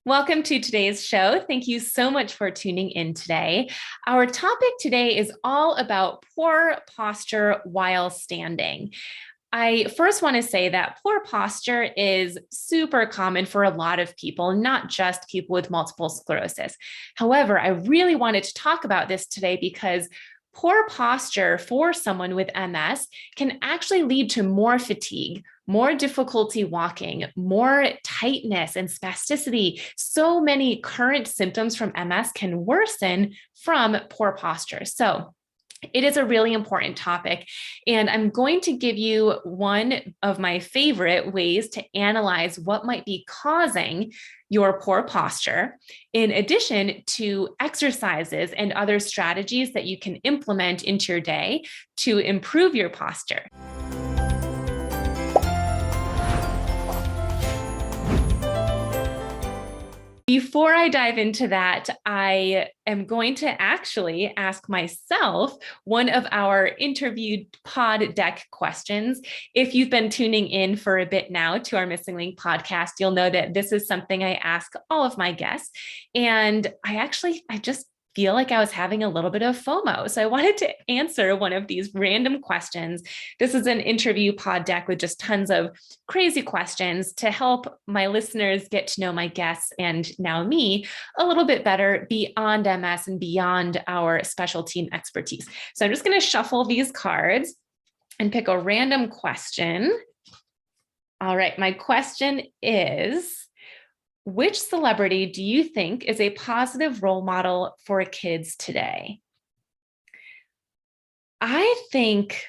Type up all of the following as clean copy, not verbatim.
Welcome to today's show. Thank you so much for tuning in today. Our topic today is all about poor posture while standing. I first want to say that poor posture is super common for a lot of people, not just people with multiple sclerosis. However, I really wanted to talk about this today because poor posture for someone with MS can actually lead to more fatigue, more difficulty walking, more tightness and spasticity. So many current symptoms from MS can worsen from poor posture. So it is a really important topic, and I'm going to give you one of my favorite ways to analyze what might be causing your poor posture, in addition to exercises and other strategies that you can implement into your day to improve your posture. Before I dive into that, I am going to actually ask myself one of our interviewed pod deck questions. If you've been tuning in for a bit now to our Missing Link podcast, you'll know that this is something I ask all of my guests. And I just feel like I was having a little bit of FOMO. So I wanted to answer one of these random questions. This is an interview pod deck with just tons of crazy questions to help my listeners get to know my guests and now me a little bit better beyond MS and beyond our specialty and expertise. So I'm just going to shuffle these cards and pick a random question. All right, my question is, which celebrity do you think is a positive role model for kids today? I think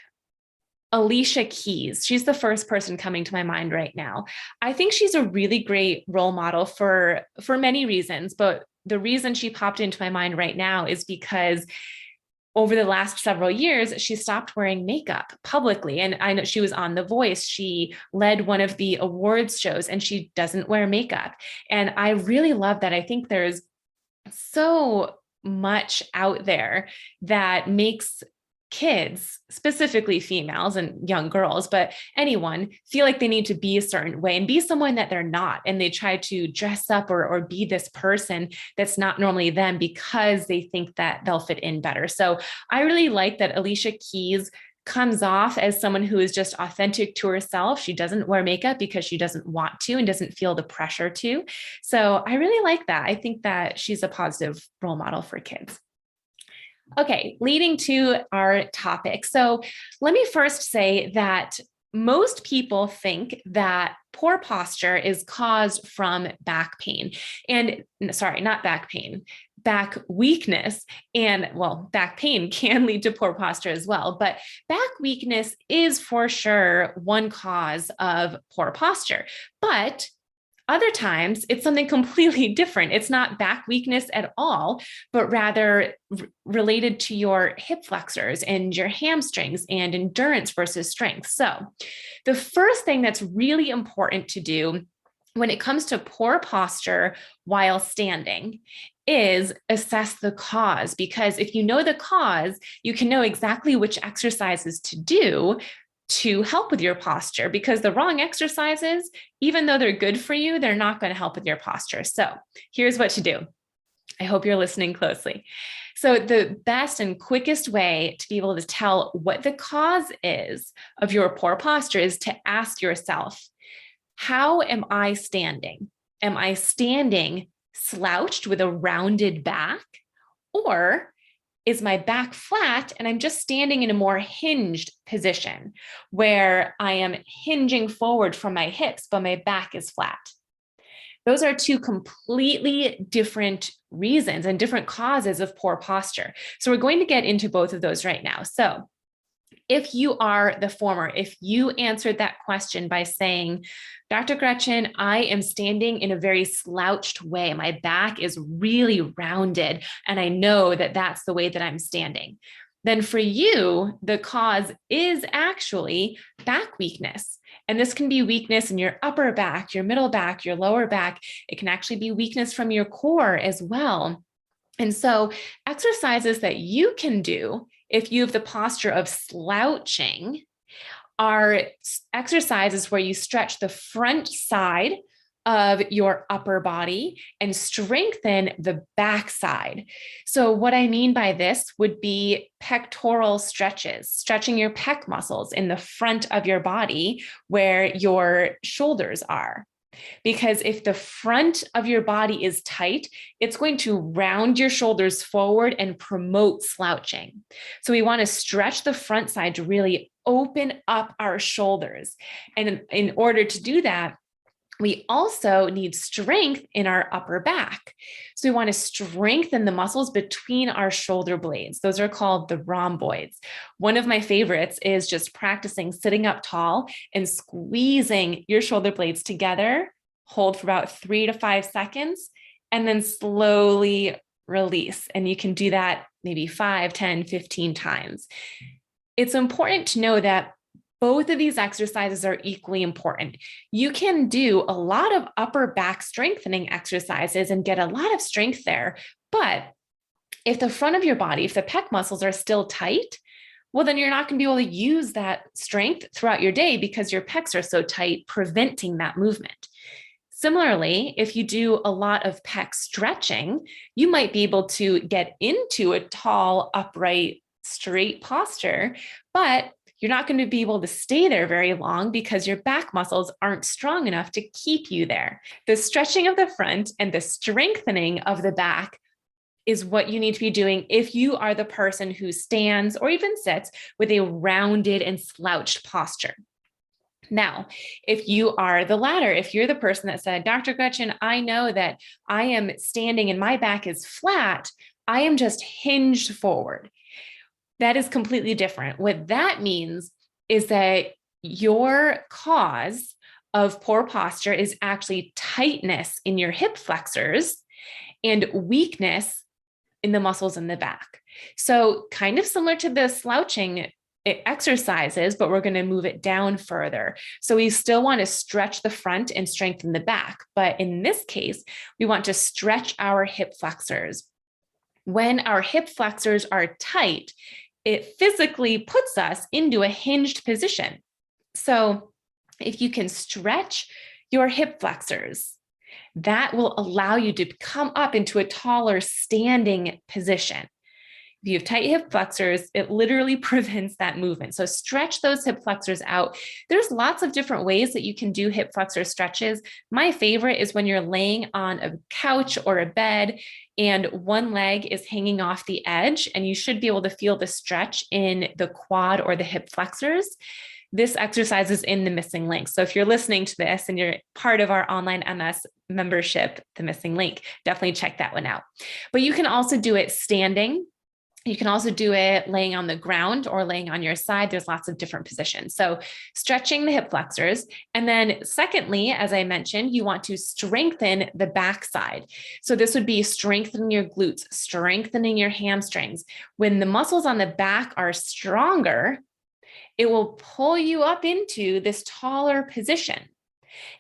Alicia Keys. She's the first person coming to my mind right now. I think she's a really great role model for many reasons, but the reason she popped into my mind right now is because over the last several years, she stopped wearing makeup publicly. And I know she was on The Voice. She led one of the awards shows and she doesn't wear makeup. And I really love that. I think there's so much out there that makes kids, specifically females and young girls, but anyone, feel like they need to be a certain way and be someone that they're not. And they try to dress up or be this person that's not normally them because they think that they'll fit in better. So I really like that Alicia Keys comes off as someone who is just authentic to herself. She doesn't wear makeup because she doesn't want to and doesn't feel the pressure to. So I really like that. I think that she's a positive role model for kids. Okay, leading to our topic. So let me first say that most people think that poor posture is caused from back pain. And sorry, not back pain, back weakness. And well, back pain can lead to poor posture as well. But back weakness is for sure one cause of poor posture. But other times, it's something completely different. It's not back weakness at all, but rather related to your hip flexors and your hamstrings and endurance versus strength. So the first thing that's really important to do when it comes to poor posture while standing is assess the cause, because if you know the cause, you can know exactly which exercises to do to help with your posture, because the wrong exercises, even though they're good for you, they're not going to help with your posture. So here's what to do. I hope you're listening closely. So the best and quickest way to be able to tell what the cause is of your poor posture is to ask yourself, how am I standing? Am I standing slouched with a rounded back? Or is my back flat and I'm just standing in a more hinged position where I am hinging forward from my hips, but my back is flat? Those are two completely different reasons and different causes of poor posture. So we're going to get into both of those right now. So if you are the former, if you answered that question by saying, Dr. Gretchen, I am standing in a very slouched way. My back is really rounded, and I know that that's the way that I'm standing. Then for you, the cause is actually back weakness. And this can be weakness in your upper back, your middle back, your lower back. It can actually be weakness from your core as well. And so exercises that you can do if you have the posture of slouching are exercises where you stretch the front side of your upper body and strengthen the backside. So what I mean by this would be pectoral stretches, stretching your pec muscles in the front of your body where your shoulders are. Because if the front of your body is tight, it's going to round your shoulders forward and promote slouching. So we want to stretch the front side to really open up our shoulders. And in order to do that, we also need strength in our upper back. So we want to strengthen the muscles between our shoulder blades. Those are called the rhomboids. One of my favorites is just practicing sitting up tall and squeezing your shoulder blades together. Hold for about 3 to 5 seconds, and then slowly release. And you can do that maybe 5, 10, 15 times. It's important to know that both of these exercises are equally important. You can do a lot of upper back strengthening exercises and get a lot of strength there. But if the front of your body, if the pec muscles are still tight, well, then you're not going to be able to use that strength throughout your day because your pecs are so tight, preventing that movement. Similarly, if you do a lot of pec stretching, you might be able to get into a tall, upright, straight posture, but you're not going to be able to stay there very long because your back muscles aren't strong enough to keep you there. The stretching of the front and the strengthening of the back is what you need to be doing if you are the person who stands or even sits with a rounded and slouched posture. Now, if you are the latter, if you're the person that said, Dr. Gretchen, I know that I am standing and my back is flat, I am just hinged forward. That is completely different. What that means is that your cause of poor posture is actually tightness in your hip flexors and weakness in the muscles in the back. So kind of similar to the slouching exercises, but we're going to move it down further. So we still want to stretch the front and strengthen the back. But in this case, we want to stretch our hip flexors. When our hip flexors are tight, it physically puts us into a hinged position. So if you can stretch your hip flexors, that will allow you to come up into a taller standing position. If you have tight hip flexors, it literally prevents that movement. So stretch those hip flexors out. There's lots of different ways that you can do hip flexor stretches. My favorite is when you're laying on a couch or a bed and one leg is hanging off the edge, and you should be able to feel the stretch in the quad or the hip flexors. This exercise is in the missing link. So if you're listening to this and you're part of our online MS membership, the missing link, definitely check that one out. But you can also do it standing. You can also do it laying on the ground or laying on your side. There's lots of different positions. So stretching the hip flexors. And then secondly, as I mentioned, you want to strengthen the backside. So this would be strengthening your glutes, strengthening your hamstrings. When the muscles on the back are stronger, it will pull you up into this taller position.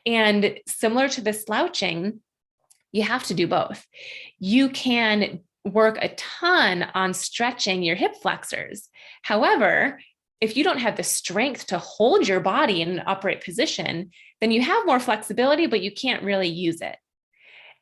And similar to the slouching, you have to do both. You can work a ton on stretching your hip flexors. However, if you don't have the strength to hold your body in an upright position, then you have more flexibility, but you can't really use it.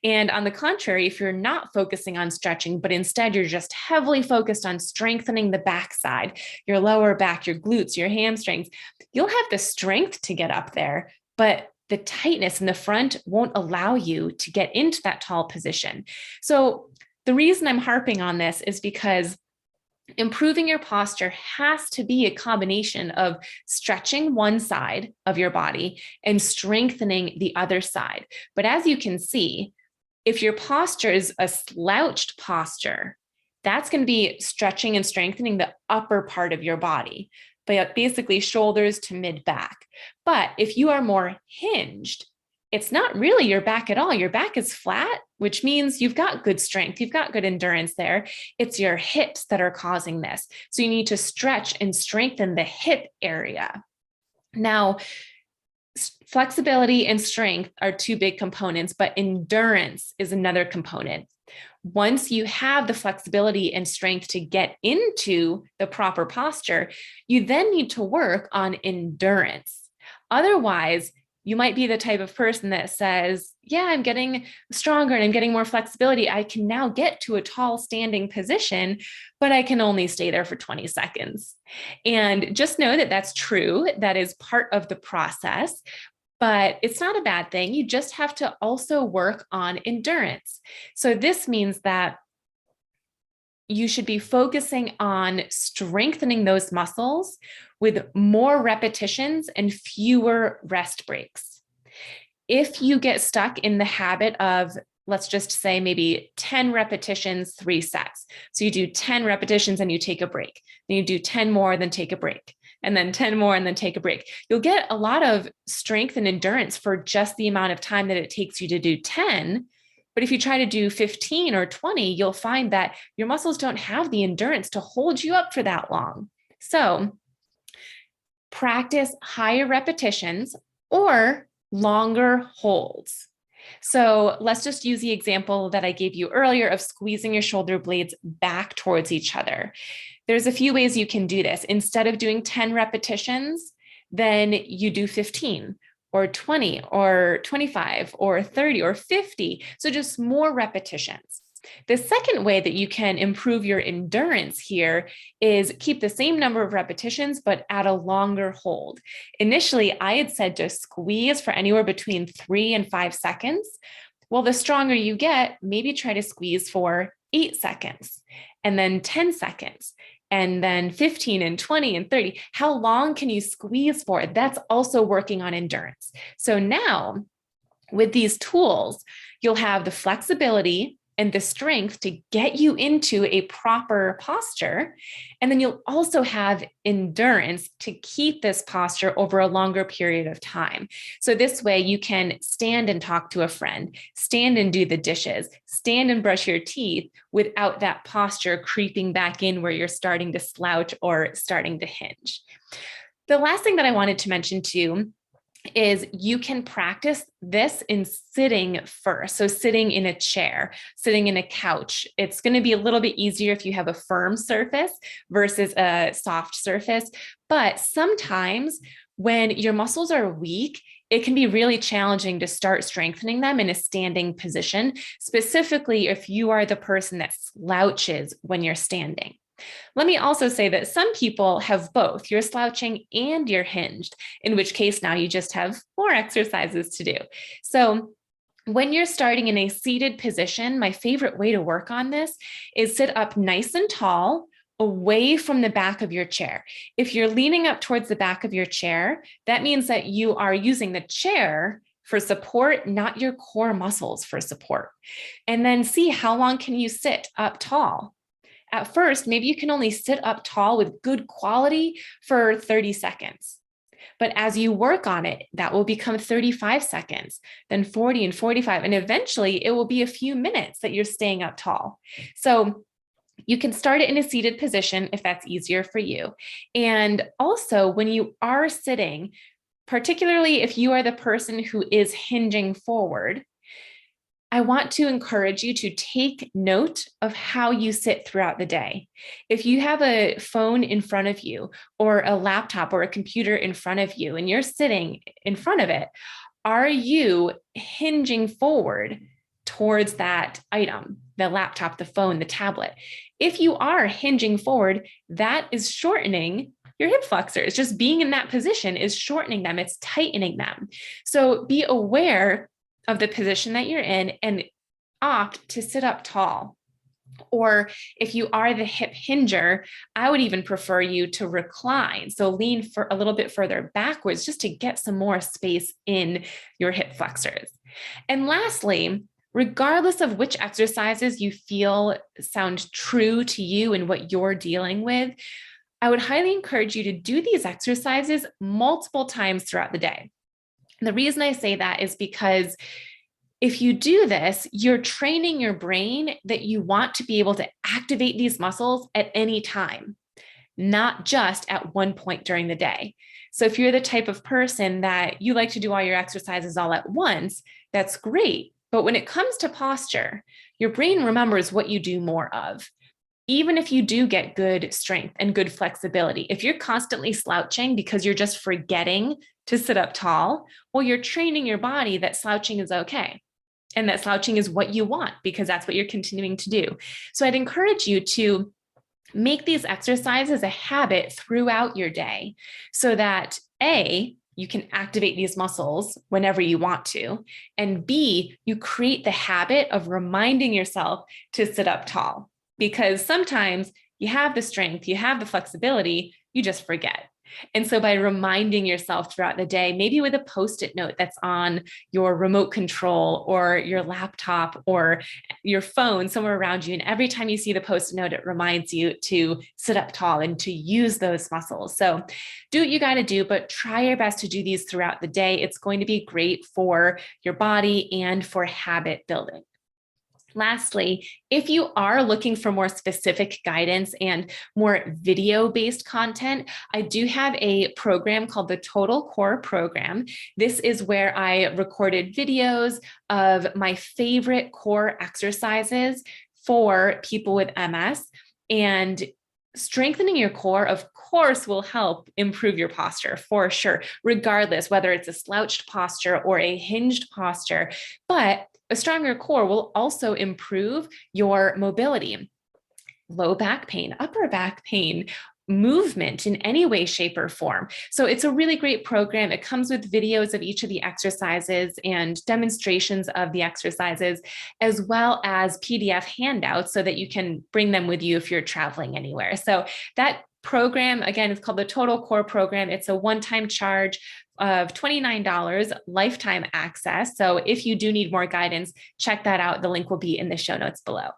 And on the contrary, if you're not focusing on stretching, but instead you're just heavily focused on strengthening the backside, your lower back, your glutes, your hamstrings, you'll have the strength to get up there, but the tightness in the front won't allow you to get into that tall position. So the reason I'm harping on this is because improving your posture has to be a combination of stretching one side of your body and strengthening the other side. But as you can see, if your posture is a slouched posture, that's going to be stretching and strengthening the upper part of your body, but basically shoulders to mid back. But if you are more hinged, it's not really your back at all. Your back is flat, which means you've got good strength. You've got good endurance there. It's your hips that are causing this. So you need to stretch and strengthen the hip area. Now, flexibility and strength are two big components, but endurance is another component. Once you have the flexibility and strength to get into the proper posture, you then need to work on endurance. Otherwise, you might be the type of person that says, yeah, I'm getting stronger and I'm getting more flexibility. I can now get to a tall standing position, but I can only stay there for 20 seconds. And just know that that's true. That is part of the process, but it's not a bad thing. You just have to also work on endurance. So this means that you should be focusing on strengthening those muscles with more repetitions and fewer rest breaks. If you get stuck in the habit of, let's just say maybe 10 repetitions, 3 sets. So you do 10 repetitions and you take a break. Then you do 10 more, then take a break. And then 10 more and then take a break. You'll get a lot of strength and endurance for just the amount of time that it takes you to do 10. But if you try to do 15 or 20, you'll find that your muscles don't have the endurance to hold you up for that long. So practice higher repetitions or longer holds. So let's just use the example that I gave you earlier of squeezing your shoulder blades back towards each other. There's a few ways you can do this. Instead of doing 10 repetitions, then you do 15 or 20 or 25 or 30 or 50. So just more repetitions. The second way that you can improve your endurance here is keep the same number of repetitions, but add a longer hold. Initially, I had said to squeeze for anywhere between 3 and 5 seconds. Well, the stronger you get, maybe try to squeeze for 8 seconds and then 10 seconds. And then 15 and 20 and 30. How long can you squeeze for? That's also working on endurance. So now with these tools, you'll have the flexibility and the strength to get you into a proper posture. And then you'll also have endurance to keep this posture over a longer period of time. So this way you can stand and talk to a friend, stand and do the dishes, stand and brush your teeth without that posture creeping back in where you're starting to slouch or starting to hinge. The last thing that I wanted to mention too is you can practice this in sitting first. So sitting in a chair, sitting in a couch. It's going to be a little bit easier if you have a firm surface versus a soft surface. But sometimes when your muscles are weak, it can be really challenging to start strengthening them in a standing position, specifically if you are the person that slouches when you're standing. Let me also say that some people have both. You're slouching and you're hinged, in which case now you just have more exercises to do. So when you're starting in a seated position, my favorite way to work on this is sit up nice and tall, away from the back of your chair. If you're leaning up towards the back of your chair, that means that you are using the chair for support, not your core muscles for support. And then see how long can you sit up tall. At first, maybe you can only sit up tall with good quality for 30 seconds. But as you work on it, that will become 35 seconds, then 40 and 45, and eventually it will be a few minutes that you're staying up tall. So you can start it in a seated position if that's easier for you. And also when you are sitting, particularly if you are the person who is hinging forward, I want to encourage you to take note of how you sit throughout the day. If you have a phone in front of you or a laptop or a computer in front of you and you're sitting in front of it, are you hinging forward towards that item, the laptop, the phone, the tablet? If you are hinging forward, that is shortening your hip flexors. Just being in that position is shortening them. It's tightening them. So be aware of the position that you're in and opt to sit up tall. Or if you are the hip hinger, I would even prefer you to recline. So lean for a little bit further backwards just to get some more space in your hip flexors. And lastly, regardless of which exercises you feel sound true to you and what you're dealing with, I would highly encourage you to do these exercises multiple times throughout the day. And the reason I say that is because if you do this, you're training your brain that you want to be able to activate these muscles at any time, not just at one point during the day. So if you're the type of person that you like to do all your exercises all at once, that's great. But when it comes to posture, your brain remembers what you do more of. Even if you do get good strength and good flexibility, if you're constantly slouching because you're just forgetting to sit up tall, well, you're training your body that slouching is okay. And that slouching is what you want because that's what you're continuing to do. So I'd encourage you to make these exercises a habit throughout your day so that A, you can activate these muscles whenever you want to, and B, you create the habit of reminding yourself to sit up tall, because sometimes you have the strength, you have the flexibility, you just forget. And so by reminding yourself throughout the day, maybe with a Post-it note that's on your remote control or your laptop or your phone somewhere around you, and every time you see the Post-it note, it reminds you to sit up tall and to use those muscles. So do what you got to do, but try your best to do these throughout the day. It's going to be great for your body and for habit building. Lastly, if you are looking for more specific guidance and more video-based content, I do have a program called the Total Core Program. This is where I recorded videos of my favorite core exercises for people with MS. And strengthening your core, of course, will help improve your posture for sure, regardless whether it's a slouched posture or a hinged posture. But a stronger core will also improve your mobility, low back pain, upper back pain, movement in any way, shape, or form. So it's a really great program. It comes with videos of each of the exercises and demonstrations of the exercises, as well as PDF handouts so that you can bring them with you if you're traveling anywhere. So that program, again, is called the Total Core Program. It's a one-time charge of $29, lifetime access. So if you do need more guidance, check that out. The link will be in the show notes below.